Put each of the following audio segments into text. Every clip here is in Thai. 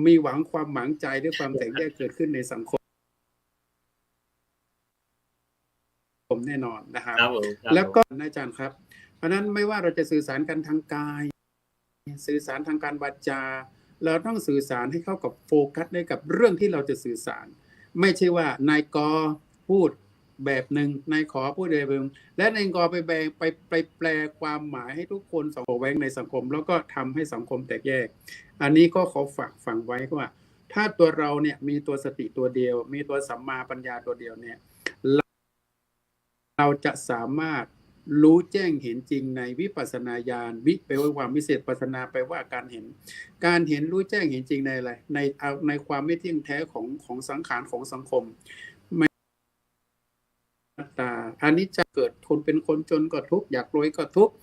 มีหวังความหมางใจด้วยความแตกแยกเกิดขึ้นในสังคมแน่นอนนะครับแล้วก็อาจารย์ครับเพราะนั้นไม่ว่าเราจะสื่อสารกันทางกายสื่อสารทางการวาจาเราต้องสื่อสารให้เข้ากับโฟกัสได้กับเรื่องที่เราจะสื่อสารไม่ใช่ว่านายกพูดแบบหนึ่งนายขอพูดแบบหนึ่งและนายกไปแปลความหมายให้ทุกคนสองแวงในสังคมแล้วก็ทำให้สังคมแตกแยกอันนี้ก็ขอฝากฝังไว้ว่าถ้าตัวเราเนี่ยมีตัวสติตัวเดียวมีตัวสัมมาปัญญาตัวเดียวเนี่ยเราจะสามารถรู้แจ้งเห็นจริงในวิปัสสนาญาณวิแปลว่าความวิเศษปัสสนาแปลว่าการเห็นรู้แจ้งเห็นจริงในอะไรในความไม่เที่ยงแท้ของสังขารของสังคมไม่ตาอันนี้จะเกิดคนเป็นคนจนก็ทุกข์อยากรวยก็ทุกข์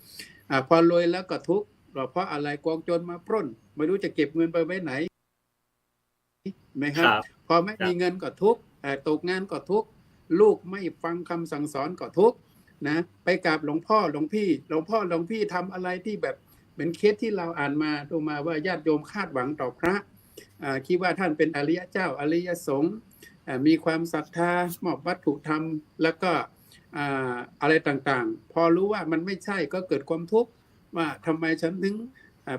พอรวยแล้วก็ทุกข์เพราะอะไรกองโจรมาปล้นไม่รู้จะเก็บเงินไปไว้ไหนไหมครับพอไม่มีเงินก็ทุกข์ตกงานก็ทุกข์ลูกไม่ฟังคำสั่งสอนก็ทุกข์นะไปกราบหลวงพ่อหลวงพี่ทำอะไรที่แบบเป็นเคสที่เราอ่านมาดูมาว่าญาติโยมคาดหวังต่อพระคิดว่าท่านเป็นอริยเจ้าอริยสงฆ์มีความศรัทธามอบวัตถุธรรมแล้วก็อะไรต่างๆพอรู้ว่ามันไม่ใช่ก็เกิดความทุกข์ว่าทำไมฉันถึง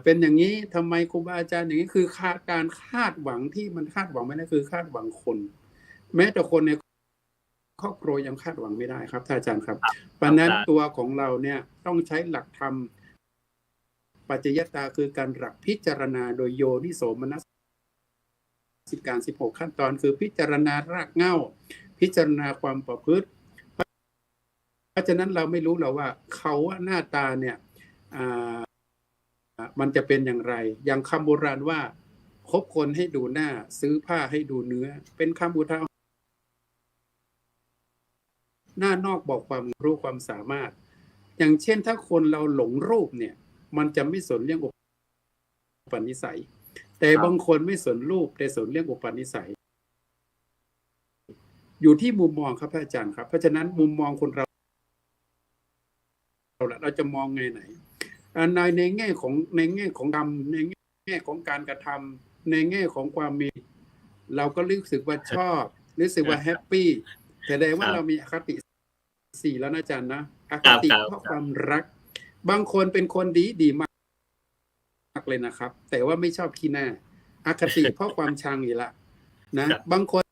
เป็นอย่างนี้ทำไมครูบาอาจารย์อย่างนี้คือการคาดหวังที่มันคาดหวังไม่ได้คือคาดหวังคนแม้แต่คนในครอบครัวยังคาดหวังไม่ได้ครับท่านอาจารย์ครับเพราะนั้นตัวของเราเนี่ยต้องใช้หลักธรรมปัจจยตาคือการหลักพิจารณาโดยโยนิโสมนสิการ16ขั้นตอนคือพิจารณารากเหง้าพิจารณาความประพฤติเพราะฉะนั้นเราไม่รู้หรอกว่าเขาหน้าตาเนี่ยมันจะเป็นอย่างไรอย่างคำโบราณว่าคบคนให้ดูหน้าซื้อผ้าให้ดูเนื้อเป็นคำอุทาหรณ์หน้านอกบอกความรู้ความสามารถอย่างเช่นถ้าคนเราหลงรูปเนี่ยมันจะไม่สนเรื่องอุปนิสัยแต่บางคนไม่สนรูปแต่สนเรื่องอุปนิสัยอยู่ที่มุมมองครับอาจารย์ครับเพราะฉะนั้นมุมมองคนเราจะมองไงไหนในแง่ของกรรมในแง่ของการกระทำในแง่ของความมีเราก็รู้สึกว่าชอบรู้สึกว่าแฮปปี้แสดงว่าเรามีอคติ4แล้วนะอาจารย์นะอคติเพราะความรักบางคนเป็นคนดีมากเลยนะครับแต่ว่าไม่ชอบขี้หน้าอคติเพราะความชังอีกละนะบางคน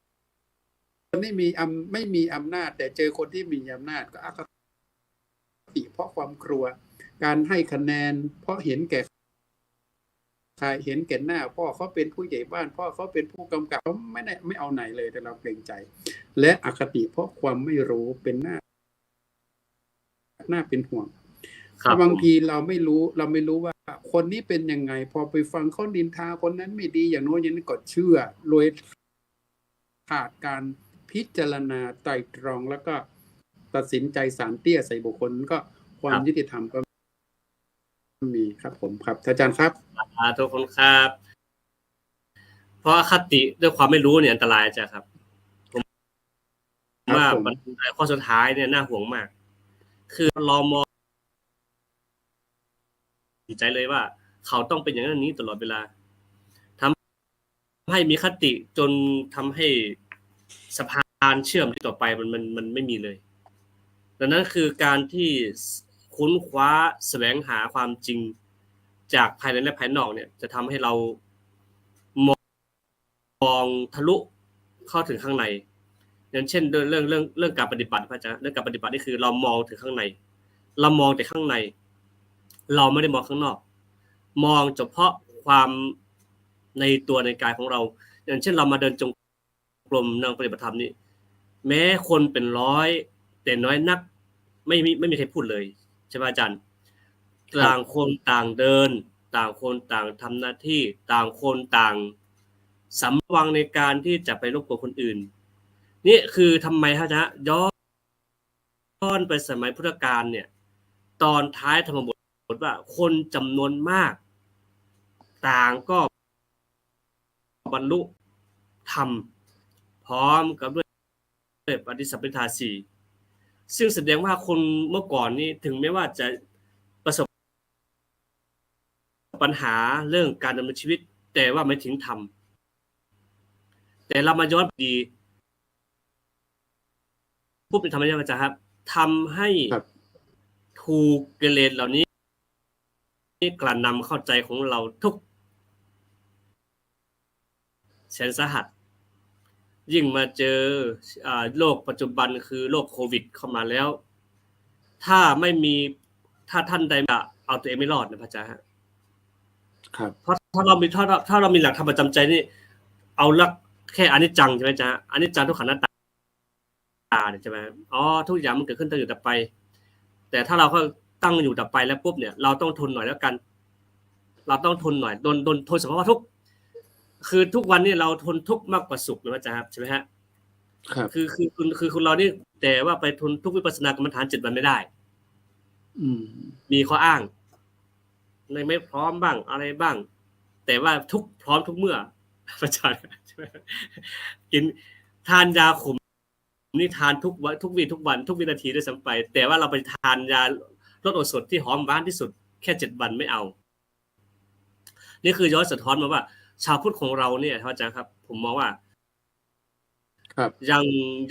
ไม่มีอำนาจแต่เจอคนที่มีอำนาจก็อคติเพราะความกลัวการให้คะแนนเพราะเห็นแก่ใครเห็นแก่หน้าพ่อเขาเป็นผู้ใหญ่บ้านพ่อเขาเป็นผู้กำกับเขาไม่เอาไหนเลยแต่เราเกรงใจและอคติเพราะความไม่รู้เป็นหน้าเป็นห่วงบางทีเราไม่รู้ว่าคนนี้เป็นยังไงพอไปฟังเขาดินทาคนนั้นไม่ดีอย่างโน้นอย่างนี้ก็เชื่อโดยขาดการพิจารณาไตร่ตรองแล้วก็ตัดสินใจสารเตี้ยใส่บุคคลก็ความยุติธรรมก็มีครับผมครับอาจารย์ครับทุกคนครับเพราะอคติด้วยความไม่รู้เนี่ยอันตรายจ้ะครับผมว่าข้อสุดท้ายเนี่ยน่าห่วงมากคือเรามองใจเลยว่าเขาต้องเป็นอย่างนี้ตลอดเวลาทำให้มีคติจนทำให้สะพานเชื่อมต่อไปมันไม่มีเลยดังนั้นคือการที่ค้นคว้าแสวงหาความจริงจากภายในและภายนอกเนี่ยจะทำให้เรามองทะลุเข้าถึงข้างในอย่างเช่นเรื่องการปฏิบัติพระอาจารย์เรื่องการปฏิบัตินี่คือเรามองถึงข้างในเรามองแต่ข้างในเราไม่ได้มองข้างนอกมองเฉพาะความในตัวในกายของเราอย่างเช่นเรามาเดินจงกรมนั่งปฏิบัติธรรมนี่แม้คนเป็นร้อยแต่น้อยนักไม่มีใครพูดเลยใช่ไหมอาจารย์ต่างคนต่างเดินต่างคนต่างทำหน้าที่ต่างคนต่างสำรวมในการที่จะไปรบกวนคนอื่นนี่คือทำไมฮะจ๊ะย้อนไปสมัยพุทธกาลเนี่ยตอนท้ายธรรมบทว่าคนจำนวนมากต่างก็บรรลุธรรมพร้อมกับด้วยปฏิสัมภิทาสี่ซึ่งแสดงว่าคนเมื่อก่อนนี้ถึงแม้ว่าจะประสบปัญหาเรื่องการดำเนินชีวิต แต่ว่าไม่ทิ้งธรรมแต่เรามาย้อนดีพูดเป็นธรรมะอาจารย์ครับทำให้ ครับ ถูกกิเลสเหล่านี้กลั่นนำเข้าใจของเราทุกแสนสาหัสยิ่งมาเจอโลกปัจจุบันคือโรคโควิดเข้ามาแล้วถ้าไม่มีถ้าท่านใดเอาตัวเองไม่รอดนะพระอาจารย์ฮะ ครับ เพราะถ้าเรามีหลักธรรมประจำใจนี่เอาละแค่อนิจจังใช่ไหมจ๊ะอนิจจังทุกขังอนัตตาเนี่ยใช่ไหมอ๋อทุกอย่างมันเกิดขึ้นตั้งอยู่ดับไปแต่ถ้าเราก็ตั้งอยู่ดับไปแล้วปุ๊บเนี่ยเราต้องทนหน่อยแล้วกันเราต้องทนหน่อยทนสภาวะทุกข์คือทุกวันนี้เราทนทุกข์มากกว่าสุขนะจ๊ะใช่ไหมฮะ ครับ คือคุณเรานี่แต่ว่าไปทนทุกวิปัสสนากรรมฐาน7 วันไม่ได้ มีข้ออ้างในไม่พร้อมบ้างอะไรบ้าง แต่ว่าทุกพร้อมทุกเมื่อประจารกินทานยาขมนี่ทานทุกวันทุกวันทุกวินาทีด้วยซ้ำไป แต่ว่าเราไปทานยาลดโอสถที่หอมหวานที่สุดแค่7 วันไม่เอา นี่คือย้อนสะท้อนมาว่า ชาวพุทธของเราเนี่ยอาจารย์ครับ ผมมองว่า ครับ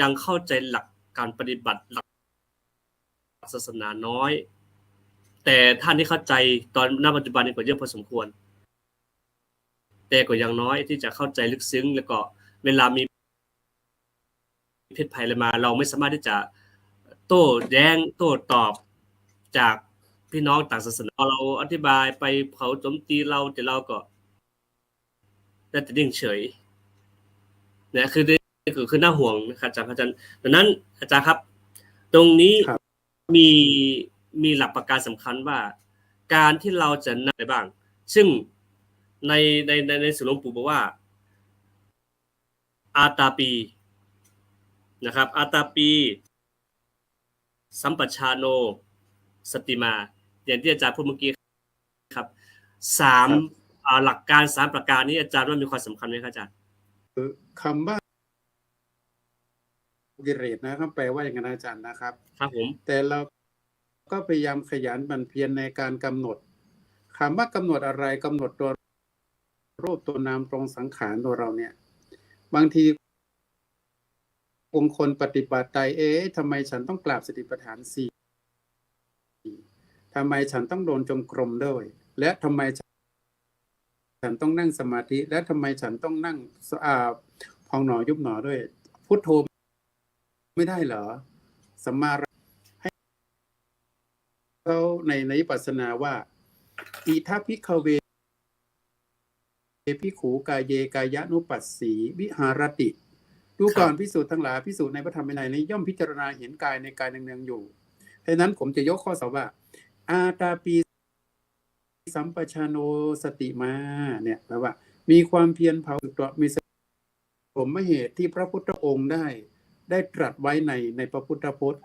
ยังเข้าใจหลักการปฏิบัติหลักศาสนาน้อย แต่ท่านที่เข้าใจตอนณปัจจุบันนี้ก็เยอะพอสมควรแต่ก็ยังน้อยที่จะเข้าใจลึกซึ้งแล้วก็เวลามีเพศภัยอะไรมาเราไม่สามารถที่จะโต้แย้งโต้ตอบจากพี่น้องต่างศาสนาเราอธิบายไปเขาโจมตีเราแต่เราก็ได้แต่นิ่งเฉยนะคือน่าห่วงนะครับอาจารย์ดังนั้นอาจารย์ครับตรงนี้มีหลักประการสำคัญว่าการที่เราจะนำอะไรบ้างซึ่งในสุหลวงปู่บอกว่าอาตาปีนะครับอาตาปีสัมปชาโนสติมาอย่างที่อาจารย์พูดเมื่อกี้ครับหลักการ3 ประการนี้อาจารย์ว่ามีความสำคัญไหมครับอาจารย์คำว่ากิเลสนะครับแปลว่าอย่างนั้นอาจารย์นะครับครับผมแต่เราก็พยายามขยันหมั่นเพียรในการกำหนดคำว่ากำหนดอะไรกำหนดตัวรูปตัวนามตรงสังขารตัวเราเนี่ยบางทีองค์คนปฏิบัติใจทำไมฉันต้องกราบสติปัฏฐาน4ทำไมฉันต้องโดนจงกรมด้วยและทำไมฉันต้องนั่งสมาธิและทำไมฉันต้องนั่งพองหนอยุบหนอด้วยพุทโธไม่ได้เหรอสัมมาให้เขาในวิปัสสนาว่าอิทัพพิขเวภิกขุกายเยกายานุปัสสีวิหารติดูก่อนภิกษุทั้งหลายภิกษุในพระธรรมวินัยนี้ย่อมพิจารณาเห็นกายในกายเนืองๆอยู่เพราะนั้นผมจะยกข้อสอบว่าอาตาปีสัมปชาโนสติมาเนี่ยแปลว่ามีความเพียรเผาตัวมีสมเหตุที่พระพุทธองค์ได้ตรัสไว้ในพระพุทธพจน์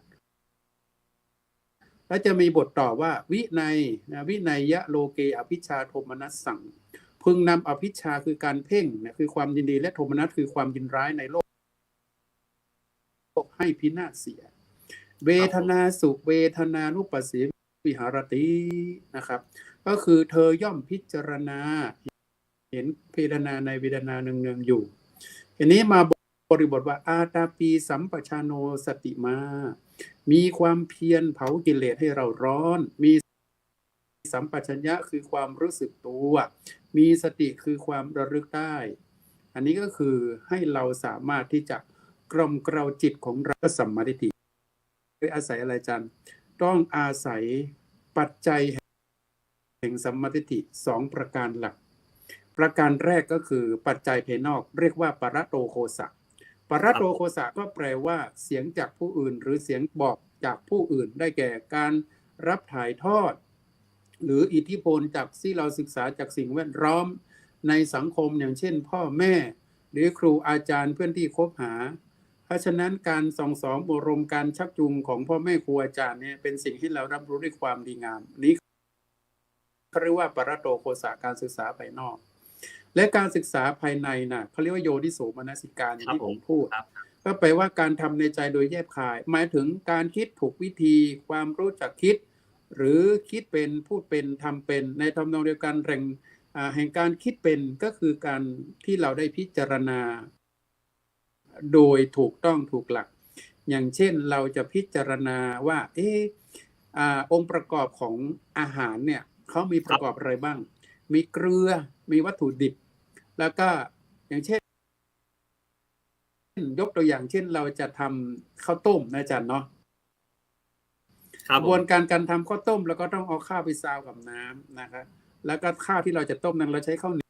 และจะมีบทต่อว่าวินัยยะโลเกอภิชฌาโทมนัสสังพึงนำอภิชฌาคือการเพ่งคือความยินดีและโทมนัสคือความยินร้ายในโลกให้พินาศเสียเวทนาสุเวทนานุปัสสีวิหารตินะครับก็คือเธอย่อมพิจารณาเห็นเวทนาในเวทนาเนืองๆอยู่ทีนี้มาบริบทว่าอาตาปีสัมปชาโนสติมามีความเพียรเผากิเลสให้เราร้อนมีสัมปชัญญะคือความรู้สึกตัวมีสติคือความระลึกได้อันนี้ก็คือให้เราสามารถที่จะกล่อมเกลาจิตของเราสัมมาทิฏฐิโดยอาศัยอะไรจันต้องอาศัยปัจจัยแห่งสัมมาทิฏฐิ2 ประการหลักประการแรกก็คือปัจจัยภายนอกเรียกว่าปรโตโคสะปรโตโคสะก็แปลว่าเสียงจากผู้อื่นหรือเสียงบอกจากผู้อื่นได้แก่การรับถ่ายทอดหรืออิทธิพลจากที่เราศึกษาจากสิ่งแวดล้อมในสังคมอย่างเช่นพ่อแม่หรือครูอาจารย์เพื่อนที่คบหาเพราะฉะนั้นการส่องสอนอบรมการชักจูงของพ่อแม่ครูอาจารย์เนี่ยเป็นสิ่งที่เรารับรู้ด้วยความดีงามนี้เขาเรียกว่าปรโตโคสะการศึกษาภายนอกและการศึกษาภายในน่ะเขาเรียกว่าโยนิโสมนสิการอย่างที่ผมพูดก็แปลว่าการทำในใจโดยแยบคายหมายถึงการคิดถูกวิธีความรู้จักคิดหรือคิดเป็นพูดเป็นทำเป็นในทำนองเดียวกัน แห่งการคิดเป็นก็คือการที่เราได้พิจารณาโดยถูกต้องถูกหลัก อย่างเช่นเราจะพิจารณาว่าองค์ประกอบของอาหารเนี่ยเขามีประกอบอะไรบ้าง มีเกลือมีวัตถุดิบ แล้วก็อย่างเช่นยกตัวอย่างเช่นเราจะทำข้าวต้มนะอาจารย์เนาะกระบวนการทำข้าวต้มแล้วก็ต้องเอาข้าวไปซาวกับน้ำนะครับแล้วก็ข้าวที่เราจะต้มนั้นเราใช้ข้าวเห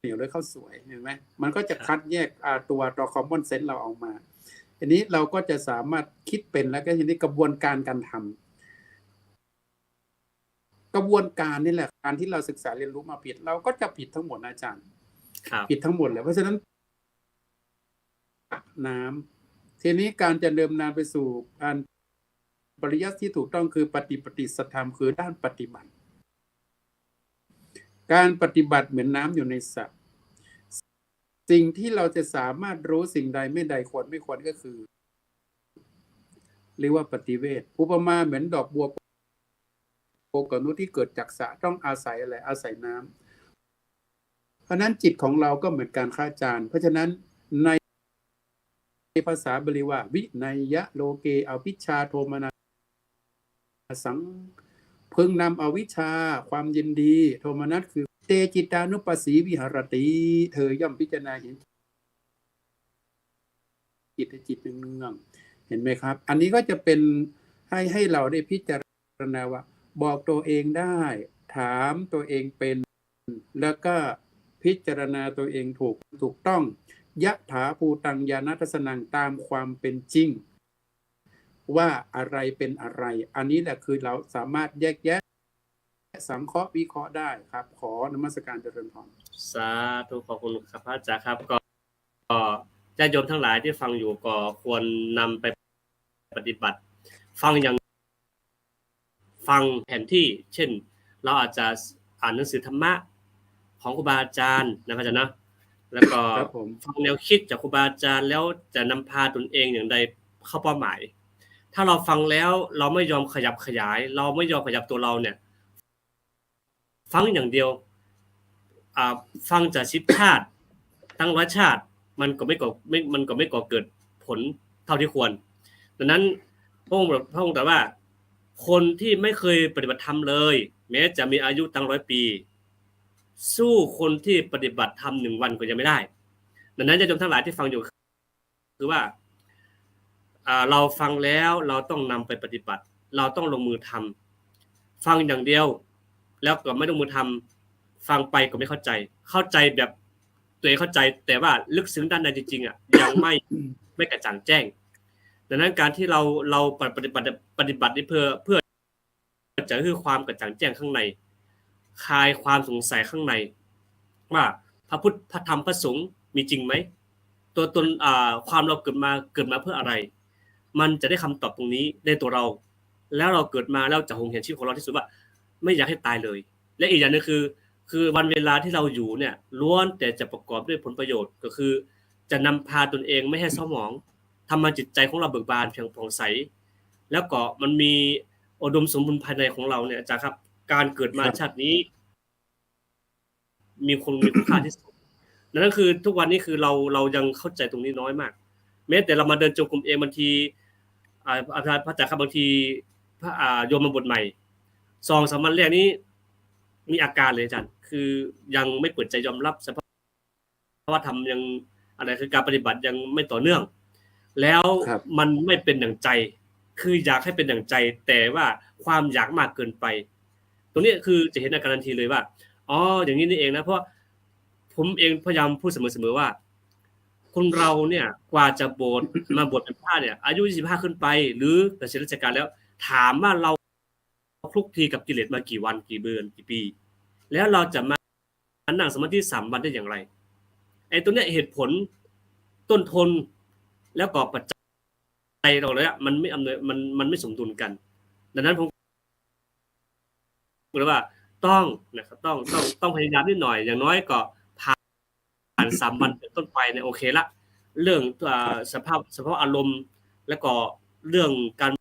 นียวหรือข้าวสวยเห็นไหมมันก็จะคัดแยกตัวคอมมอนเซนส์เราออกมาอันนี้เราก็จะสามารถคิดเป็นแล้วก็ทีนี้กระบวนการการทำกระบวนการนี่แหละการที่เราศึกษาเรียนรู้มาผิดเราก็จะผิดทั้งหมดนะอาจารย์ผิดทั้งหมดเลยเพราะฉะนั้นน้ำทีนี้การจะเดิมนานไปสู่การปริยัติที่ถูกต้องคือปฏิสัทธรรมคือด้านปฏิบัติการปฏิบัติเหมือนน้ำอยู่ในสระสิ่งที่เราจะสามารถรู้สิ่งใดไม่ใดควรไม่ควรก็คือเรียกว่าปฏิเวทอุปมาเหมือนดอกบัวโกกนุที่เกิดจากสระต้องอาศัยอะไรอาศัยน้ำเพราะนั้นจิตของเราก็เหมือนการฆ่าจานเพราะฉะนั้นในภาษาบาลีว่าวินัยยะโลเกอวิชชาโทมนัสสังพึงนำอวิชชาความยินดีโทมนัสคือเตจิตานุปัสสีวิหารติเธอย่อมพิจารณาเห็นจิตเนืองเห็นไหมครับอันนี้ก็จะเป็นให้เราได้พิจารณาว่าบอกตัวเองได้ถามตัวเองเป็นแล้วก็พิจารณาตัวเองถูกต้องยะถาภูตังญาณทัสสนังตามความเป็นจริงว่าอะไรเป็นอะไรอันนี้แหละคือเราสามารถแยกแยะสังเคราะห์วิเคราะห์ได้ครับขอนมัสการเจริญพรสาธุขอบคุณครับพระอาจารย์ครับก็ญาติโยมทั้งหลายที่ฟังอยู่ก็ควรนำไปปฏิบัติฟังแผนที่เช่นเราอาจจะอ่านหนังสือธรรมะของครูบาอาจารย์นะครับอาจารย์นะแล้วก็ฟังแนวคิดจากครูบาอาจารย์แล้วจะนำพาตนเองอย่างใดเข้าเป้าหมายถ้าเราฟังแล้วเราไม่ยอมขยับขยายเราไม่ยอมขยับตัวเราเนี่ยฟังอย่างเดียวฟังจาก10 ชาติตั้ง100 ชาติมันก็ไม่ก่อเกิดผลเท่าที่ควรดังนั้นพระองค์แต่ว่าคนที่ไม่เคยปฏิบัติธรรมเลยแม้จะมีอายุตั้ง100 ปีสู้คนที่ปฏิบัติธรรม1 วันก็ยังไม่ได้ดังนั้นญาติโยมทั้งหลายที่ฟังอยู่คือว่าเราฟังแล้วเราต้องนำไปปฏิบัติเราต้องลงมือทำฟังอย่างเดียวแล้วก็ไม่ลงมือทำฟังไปก็ไม่เข้าใจแบบตัวเองเข้าใจแต่ว่าลึกซึ้งด้านในจริงๆยังไม่กระจ่างแจ้งดังนั้นการที่เราปฏิบัตินี่เพื่อจะคือความกระจ่างแจ้งข้างในคลายความสงสัยข้างในว่าพระพุทธพระธรรมพระสงฆ์มีจริงไหมตัวตนความเราเกิดมาเพื่ออะไรมันจะได้คำตอบตรงนี้ในตัวเราแล้วเราเกิดมาแล้วจะหงเห็นชีวิตของเราที่สุดว่าไม่อยากให้ตายเลยและอีกอย่างนึงคือวันเวลาที่เราอยู่เนี่ยล้วนแต่จะประกอบด้วยผลประโยชน์ก็คือจะนำพาตนเองไม่ให้เศร้าหมองทำให้จิตใจของเราเบิกบานเพียงผ่องใสแล้วก็มันมีอุดมสมบูรณ์ภายในของเราเนี่ยอาจารย์ครับการเกิดมาชาตินี้มีคุณค่าที่สุดนั่นคือทุกวันนี้คือเรายังเข้าใจตรงนี้น้อยมากแม้แต่เรามาเดินจงกรมเองบางทีอาจารย์พระอาจารย์ครับบางทีพระโยมมาบทใหม่2-3 วันแรกนี้มีอาการเลยอาจารย์คือยังไม่เปิดใจยอมรับสภาวะธรรมยังอะไรคือการปฏิบัติยังไม่ต่อเนื่องแล้วมันไม่เป็นอย่างใจคืออยากให้เป็นอย่างใจแต่ว่าความอยากมากเกินไปตรงนี้คือจะเห็นอาการทันทีเลยว่าอ๋ออย่างนี้นี่เองนะเพราะผมเองพยายามพูดเสมอๆว่าคนเราเนี่ยกว่าจะมาบวชเป็นพระเนี่ยอายุ25ขึ้นไปหรือเกษียณราชการแล้วถามว่าเราคลุกคลีกับกิเลสมากี่วันกี่เดือนกี่ปีแล้วเราจะมานั่งสมาธิ3 วันได้อย่างไรไอ้ตัวเนี้ยเหตุผลต้นทุนแล้วก็ปัจจัยเราเลยมันไม่อำนวยมันไม่สมดุลกันดังนั้นผมบอกว่าต้องนะครับต้องพยายามนิดหน่อยอย่างน้อยก็ผ่าน3 วันเป็นต้นไปเนี่ยโอเคละเรื่องสภาพอารมณ์แล้วก็เรื่องการ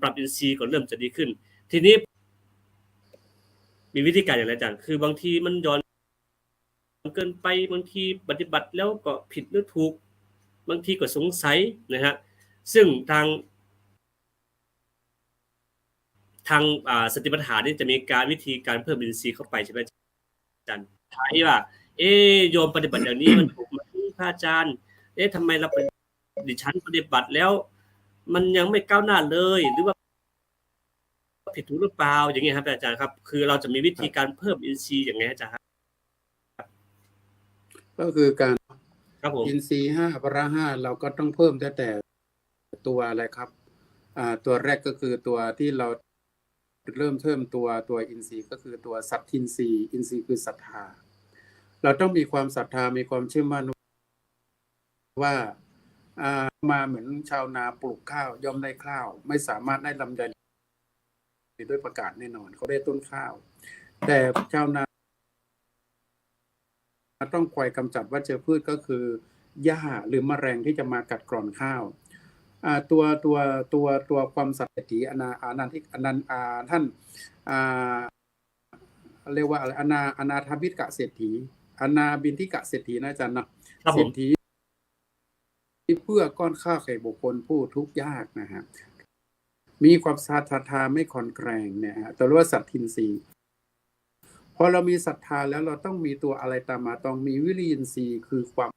ปรับอินทรีย์ก็เริ่มจะดีขึ้นทีนี้มีวิธีการอย่างไรอาจารย์คือบางทีมันย้อน เกินไปบางทีปฏิบัติแล้วก็ผิดหรือถูกบางทีก็สงสัยนะฮะซึ่งทางสติปัฏฐานนี่จะมีวิธีการเพิ่มอินทรีย์เข้าไปใช่ไหมอาจารย์ถามว่าโยมปฏิบัติอย่างนี้มันถูกไหมพระอาจารย์ทำไมดิฉันปฏิบัติแล้วมันยังไม่ก้าวหน้าเลยหรือว่าผิดถูกหรือเปล่าอย่างเงี้ยครับอาจารย์ครับคือเราจะมีวิธีการเพิ่มอินทรีย์อย่างไงอาจารย์ครับก็คือการ ครับผม อินทรีย์5พละ5เราก็ต้องเพิ่มแต่ตัวอะไรครับตัวแรกก็คือตัวที่เราเริ่มเพิ่มตัวอินทรีย์ก็คือตัวสัตทินทรีย์อินทรีย์คือศรัทธาเราต้องมีความศรัทธามีความเชื่อมั่นว่ามาเหมือนชาวนาปลูกข้าวย่อมได้ข้าวไม่สามารถได้ลำไยด้วยประกาศแน่นอนเขาได้ต้นข้าวแต่ชาวนาต้องคอยกำจัดวัชพืชก็คือหญ้าหรือแมลงที่จะมากัดกร่อนข้าวตัวความสัตย์ถีอนันต์ที่ท่านเรียกว่าอะไรอนาถบิณฑิกะเศรษฐีอนาบิณฑิกะเศรษฐีนะอาจารย์นะเศรษฐีเพื่อก้อนข้าวแก่บุคคลผู้ทุกข์ยากนะฮะมีความศรัทธาไม่คลอนแคลงเนี่ยฮะตัวเรียกว่าสัตทินทรีย์พอเรามีศรัทธาแล้วเราต้องมีตัวอะไรตามมาต้องมีวิริยินทรีย์คือความ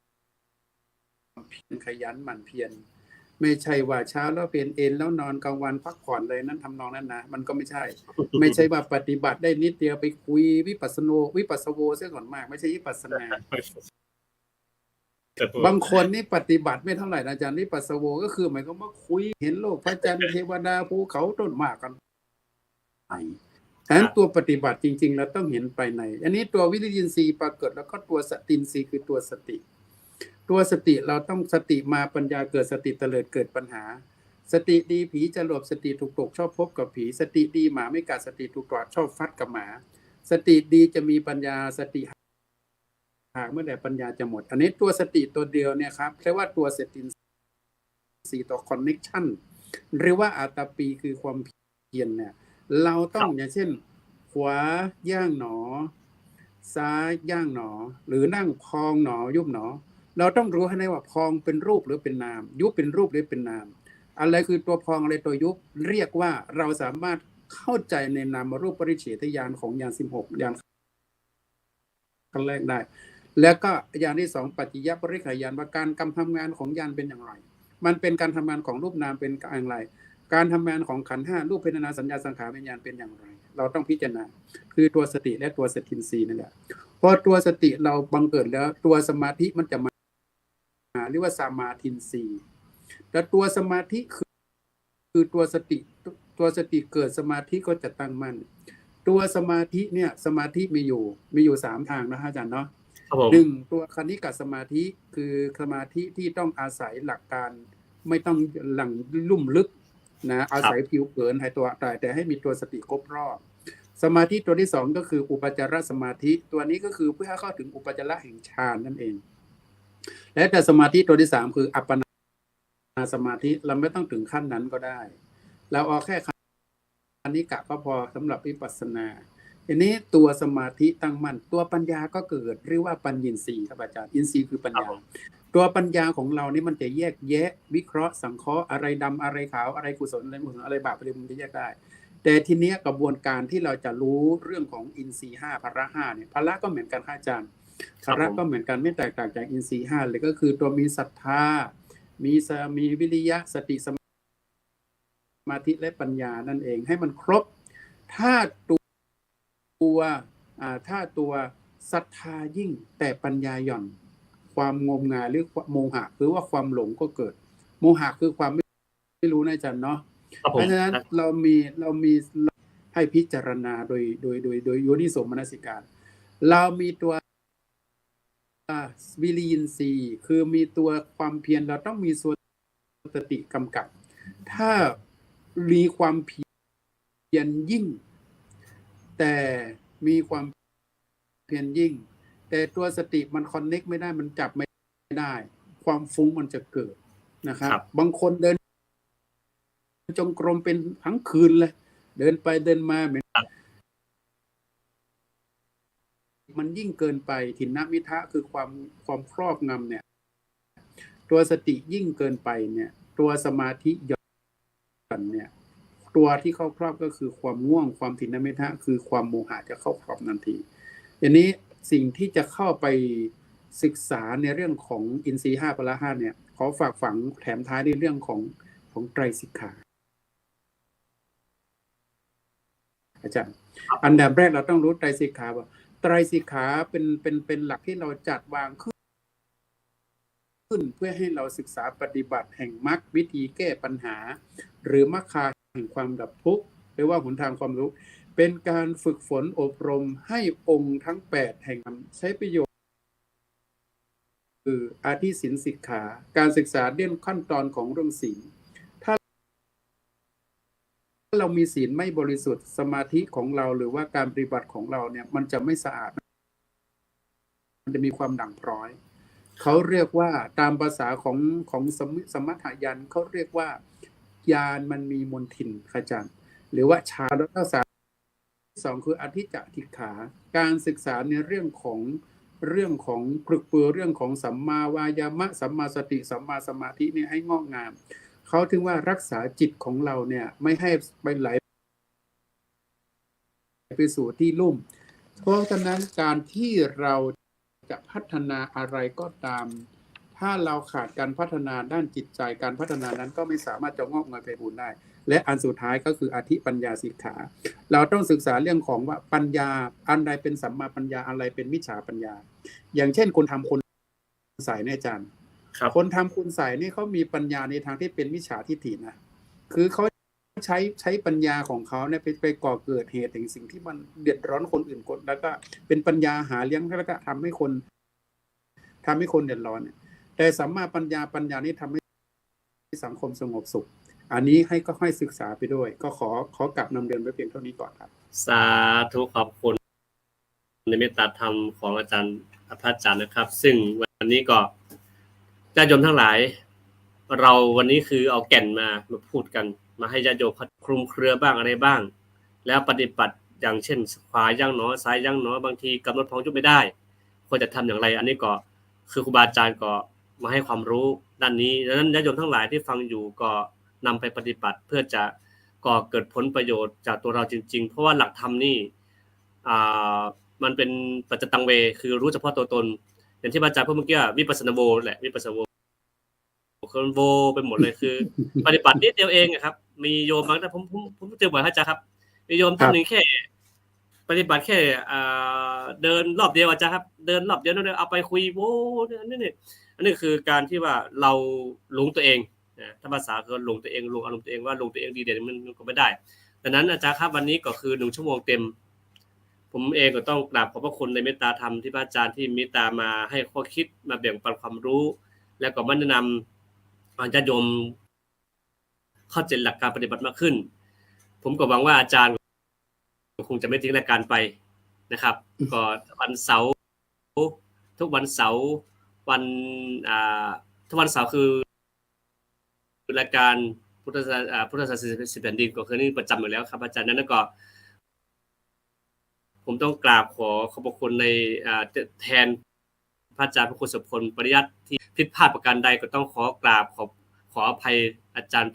เพียรขยันหมั่นเพียรไม่ใช่ว่าเช้าแล้วเปลี่ยนเอนแล้วนอนกลางวันพักผ่อนเลยนั้นทำนองนั้นนะมันก็ไม่ใช่ ไม่ใช่ว่าปฏิบัติได้นิดเดียวไปคุยวิปัสสโวเสียก่อนมากไม่ใช่วิปัสสนาบางคนนี่ปฏิบัติไม่เท่าไหร่อาจารย์วิปัสสโวก็คือหมายความว่าคุยเห็นโลกพระจันทร์เทวดาภูเขาต้นหมากกันฉะนั้นตัวปฏิบัติจริงๆเราต้องเห็นไปในอันนี้ตัววิริยินทรีย์ปรากฏแล้วก็ตัวสตินทรีย์คือตัวสติเราต้องสติมาปัญญาเกิดสติเตลิดเกิดปัญหาสติดีผีจะหลบสติถูกตกชอบพบกับผีสติดีหมาไม่กัดสติถูกตรวจชอบฟัดกับหมาสติดีจะมีปัญญาสติหากเมื่อใดปัญญาจะหมดอันนี้ตัวสติตัวเดียวเนี่ยครับเรียกว่าตัวสตินทรีย์ตัวคอนเนคชั่นหรือว่าอาตาปีคือความเพียรเนี่ยเราต้องอย่างเช่นขวาย่างหนอซ้ายย่างหนอหรือนั่งพองหนอยุบหนอเราต้องรู้ให้ได้ว่าพองเป็นรูปหรือเป็นนามยุบเป็นรูปหรือเป็นนามอะไรคือตัวพองอะไรตัวยุบเรียกว่าเราสามารถเข้าใจในนามรูปปริเฉทญาณของญาณ16ญาณขั้นแรกได้แล้วก็ญาณที่2ปัจจิยปริขญาณว่าการทำงานของญาณเป็นอย่างไรมันเป็นการทำงานของรูปนามเป็นอย่างไรการทำงานของขันธ์5รูปเวทนาสัญญาสังขารวิญญาณเป็นอย่างไรเราต้องพิจารณาคือตัวสติและตัวสตินทรีย์นั่นแหละพอตัวสติเราบังเกิดแล้วตัวสมาธิมันจะมาเรียกว่าสมาธินทรีย์แต่ตัวสมาธิคือตัวสติเกิดสมาธิก็จะตั้งมั่นตัวสมาธิเนี่ยสมาธิมีอยู่3ทางนะอาจารย์เนาะ1ตัวคณิกะสมาธิคือสมาธิที่ต้องอาศัยหลักการไม่ต้องหลั่งลุ่มลึกนะอาศัยผิวเผินให้ตัวแต่ให้มีตัวสติครบรอบสมาธิตัวที่2ก็คืออุปจารสมาธิตัวนี้ก็คือเพื่อเข้าถึงอุปจารแห่งฌานนั่นเองและแต่สมาธิตัวที่3คืออัปปนาสมาธิเราไม่ต้องถึงขั้นนั้นก็ได้เราเอาแค่คณิกะก็พอสำหรับวิปัสสนาทีนี้ตัวสมาธิตั้งมั่นตัวปัญญาก็เกิดเรียกว่าปัญญินทรีย์ครับอาจารย์อินทรีย์คือปัญญาตัวปัญญาของเรานี่มันจะแยกแยะวิเคราะห์สังเคราะห์อะไรดำอะไรขาวอะไรกุศลอะไรบาปอะไรมันจะแยกได้แต่ทีนี้กระบวนการที่เราจะรู้เรื่องของอินทรีย์5พละ5เนี่ยพละก็เหมือนกันครับอาจารย์พละก็เหมือนกันไม่แตกต่างจากอินทรีย์5เลยก็คือตัวมีศรัทธามีวิริยะสติสมาธิและปัญญานั่นเองให้มันครบถ้าตัวศรัทธายิ่งแต่ปัญญาหย่อนความงมงายหรือโมหะหรือว่าความหลงก็เกิดโมหะคือความไม่รู้นะอาจารย์เนาะเพราะฉะนั้นเรามีให้พิจารณาโดยโยนิโสมนสิการเรามีตัววิริยินทรีย์คือมีตัวความเพียรเราต้องมีสติกำกับถ้ามีความเพียรยิ่งแต่มีความเพียรยิ่งแต่ตัวสติมันคอนเน็กไม่ได้มันจับไม่ได้ความฟุ้งมันจะเกิดนะครับบางคนเดินจงกรมเป็นทั้งคืนเลยเดินไปเดินมาเหมือน มันยิ่งเกินไปถินนมิทะคือความครอบงำเนี่ยตัวสติยิ่งเกินไปเนี่ยตัวสมาธิหย่อนเนี่ยตัวที่เข้าครอบก็คือความง่วงความถินนมิทะคือความโมหะจะเข้าครอบทันทีอันนี้สิ่งที่จะเข้าไปศึกษาในเรื่องของอินทรีย์5พละ5เนี่ยขอฝากฝังแถมท้ายในเรื่องของไตรสิกขาอาจารย์อันดับแรกเราต้องรู้ไตรสิกขาว่าไตรสิกขาเป็นหลักที่เราจัดวางขึ้นเพื่อให้เราศึกษาปฏิบัติแห่งมรรควิธีแก้ปัญหาหรือมรรคาแห่งความดับทุกข์หรือว่าหนทางความรู้เป็นการฝึกฝนอบรมให้องค์ทั้ง8แห่งใช้ประโยชน์คืออาทิศีลสิกขาการศึกษาเรื่องขั้นตอนของเรื่องศีลถ้าเรามีศีลไม่บริสุทธิ์สมาธิของเราหรือว่าการปฏิบัติของเราเนี่ยมันจะไม่สะอาดมันจะมีความด่างพร้อยเขาเรียกว่าตามภาษาของสมถะญาณเขาเรียกว่าญาณมันมีมนทินอาจารย์หรือว่าฌานและภาษาสองคืออธิจติขาการศึกษาในเรื่องของปรึกปือเรื่องของสัมมาวายามะสัมมาสติสัมมาสมาธิเนี่ยให้งอกงามเขาถึงว่ารักษาจิตของเราเนี่ยไม่ให้ไปไหลไปสู่ที่ลุ่มเพราะฉะนั้นการที่เราจะพัฒนาอะไรก็ตามถ้าเราขาดการพัฒนาด้านจิตใจการพัฒนานั้นก็ไม่สามารถจะงอกเงยไปบูรได้และอันสุดท้ายก็คืออธิปัญญาสิกขาเราต้องศึกษาเรื่องของว่าปัญญาอันใดเป็นสัมมาปัญญาอะไรเป็นมิจฉาปัญญาอย่างเช่นคนทำคุณใส่เนี่ยอาจารย์คนทำคุณใส่นี่เขามีปัญญาในทางที่เป็นมิจฉาทิฏฐินะคือเขาใช้ปัญญาของเขาเนี่ยไปก่อเกิดเหตุถึงสิ่งที่มันเดือดร้อนคนอื่นคนแล้วก็เป็นปัญญาหาเลี้ยงแล้วก็ทำให้คนเดือดร้อนแต่สัมมาปัญญานี่ทำให้สังคมสงบสุขอันนี้ให้ก็ให้ศึกษาไปด้วยก็ขอกลับนำเรียนไว้เพียงเท่านี้ก่อนครับสาธุขอบคุณในเมตตาธรรมของอาจารย์พระอาจารย์นะครับซึ่งวันนี้ก็ญาติโยมทั้งหลายเราวันนี้คือเอาแก่นมาพูดกันมาให้ญาติโยมคลุมเครือบ้างอะไรบ้างแล้วปฏิบัติอย่างเช่นขวาย่างหนอซ้ายย่างหนอบางทีกำหนดพองยุบไม่ได้ควรจะทำอย่างไรอันนี้ก็คือครูบาอาจารย์ก็มาให้ความรู้ด้านนี้ดังนั้นญาติโยมทั้งหลายที่ฟังอยู่ก็นำไปปฏิบัติเพื่อจะก่อเกิดผลประโยชน์จากตัวเราจริงๆเพราะว่าหลักธรรมนี่มันเป็นปัจจตังเวคือรู้เฉพาะตัวตนอย่างที่อาจารย์พูดเมื่อกี้วิปัสสนาโวแหละวิปัสสนาโวคือโวไปหมดเลยคือปฏิบัตินิดเดียวเองครับมีโยมบางท่านผมเจอบ่อยอาจารย์ครับมีโยมท่านนึงแค่ปฏิบัติแค่เดินรอบเดียวอาจารย์ครับเดินรอบเดียวนั่นเอาไปคุยโว้นี่อันนี้คือการที่ว่าเราหลงตัวเองถ้าภาษาคือหลงตัวเองหลงอารมณ์ตัวเองว่าหลงตัวเองดีเด่นมันก็ไม่ได้ดังนั้นอาจารย์ครับวันนี้ก็คือ1ชั่วโมงเต็มผมเองก็ต้องกราบขอบพระคุณในเมตตาธรรมที่พระอาจารย์ที่เมตตามาให้ข้อคิดมาแบ่งปันความรู้แล้วก็มาแนะนำญาติโยมเข้าใจหลักการปฏิบัติมากขึ้นผมก็หวังว่าอาจารย์คงจะไม่ทิ้งรายการไปนะครับก็วันเสาร์ทุกวันเสาร์ทุกวันเสาร์คือรายการพุทธศาสนา10แผ่นดินก็คือนี่ประจำอยู่แล้วครับอาจารย์นั้นก็ผมต้องกราบขอบพระคุณในแทนพระอาจารย์พระครูสุพลปริยัติที่ผิดพลาดประการใดก็ต้องขอกราบขออภัยอาจารย์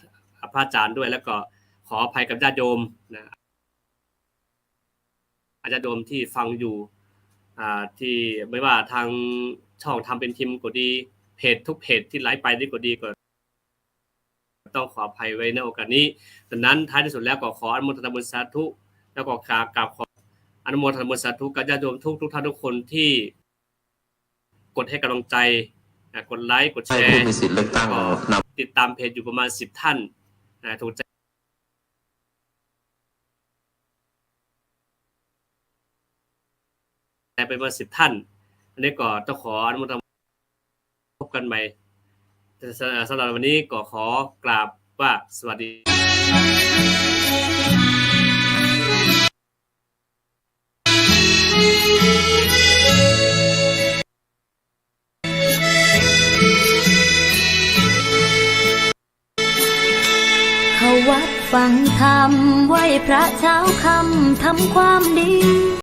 พระอาจารย์ด้วยแล้วก็ขออภัยกับญาติโยมนะญาติโยมที่ฟังอยู่ที่ไม่ว่าทางช่องทำเป็นทีมก็ดีเพจทุกเพจที่ไลฟ์ไปนี่ก็ดีก็ต้องขออภัยไว้ในโอกาสนี้ดังนั้นท้ายที่สุดแล้วก็ขออนุโมทนาบุญสาธุแล้วก็กราบขออนุโมทนาบุญสาธุกับญาติโยมทุกท่านทุกคนที่กดให้กำลังใจกดไลค์กดแชร์ผู้มีสิทธิ์เลือกตั้งติดตามเพจอยู่ประมาณ10ท่านถูกใจไปประมาณ10ท่านอันนี้ก็ต้องขออนุโมทนาพบกันใหม่สำหรับวันนี้ก็ขอกราบว่าสวัสดีเข้าวัดฟังธรรมไหว้พระเช้าค่ำทำความดี